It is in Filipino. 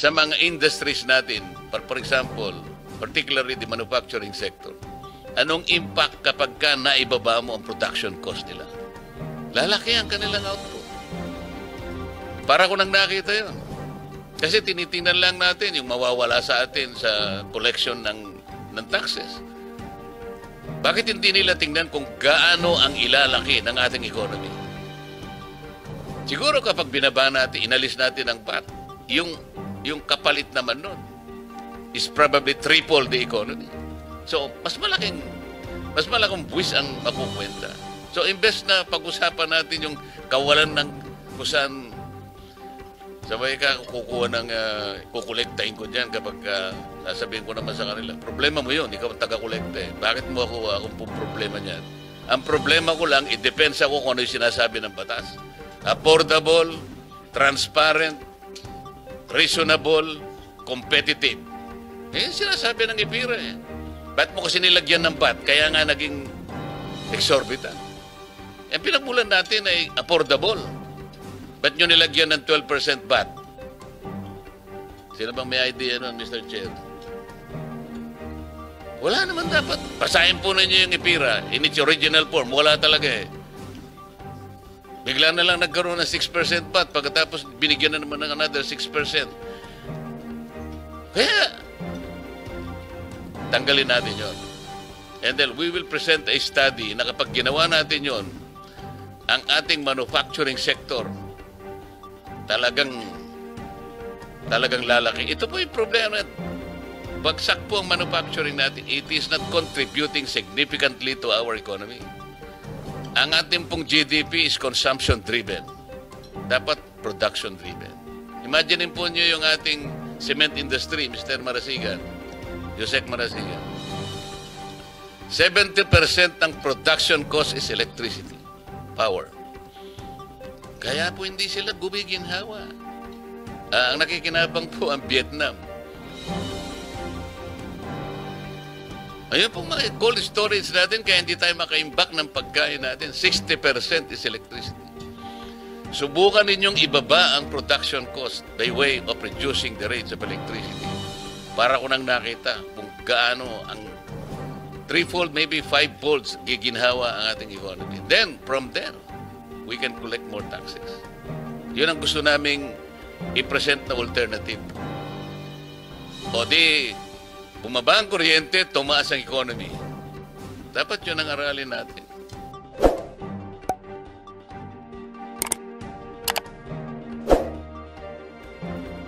sa mga industries natin, for example, particularly the manufacturing sector, anong impact kapag ka naibaba mo ang production cost nila? Lalaki ang kanilang output. Para ko nang nakita yun. Kasi tinitingnan lang natin yung mawawala sa atin sa collection ng taxes. Bakit hindi nila tingnan kung gaano ang ilalaki ng ating economy? Siguro kapag binaba natin, inalis natin ang VAT, yung kapalit naman nun is probably triple the economy. So, mas malaking buwis ang makukwenta. So, imbes na pag-usapan natin yung kawalan ng kusan, sabay ka kukuha ng kukolektahin ko dyan kapag sasabihin ko naman sa kanila, problema mo yun, ikaw ang taga-kolekta eh. Bakit mo akong problema niyan? Ang problema ko lang, i-depends ako kung ano yung sinasabi ng batas. Affordable, transparent, reasonable, competitive. Eh, sinasabi ng IPIRA eh. Ba't mo kasi nilagyan ng VAT? Kaya nga naging exorbitant. Eh, pinagmulan natin ay affordable. Ba't nyo nilagyan ng 12% VAT? Sino bang may idea nun, Mr. Chair? Wala naman dapat. Basahin po ninyo yung IPIRA in its original form. Wala talaga eh. Bigla na lang nagkaroon ng 6% VAT pagkatapos binigyan na naman ng another 6%. Kaya, tanggalin natin yon. And then we will present a study na kapag ginawa natin yon, ang ating manufacturing sector talagang lalaki. Ito po yung problema. Bagsak po ang manufacturing natin. It is not contributing significantly to our economy. Ang ating pong GDP is consumption-driven. Dapat production-driven. Imagine po nyo yung ating cement industry, Mr. Marasigan, Josec Marasigan. 70% ng production cost is electricity, power. Kaya po hindi sila gumiginhawa. Ang nakikinabang po ang Vietnam. Ayun po mga cold storage natin kaya hindi tayo makaimbak ng pagkain natin. 60% is electricity. Subukan ninyong ibaba ang production cost by way of reducing the rates of electricity. Para ko nang nakita kung gaano ang 3-fold, maybe 5-folds giginhawa ang ating economy. Then, from there, we can collect more taxes. Yun ang gusto naming i-present na alternative. O di, bumaba ang kuryente, tumaas ang economy. Dapat yun ang aralin natin.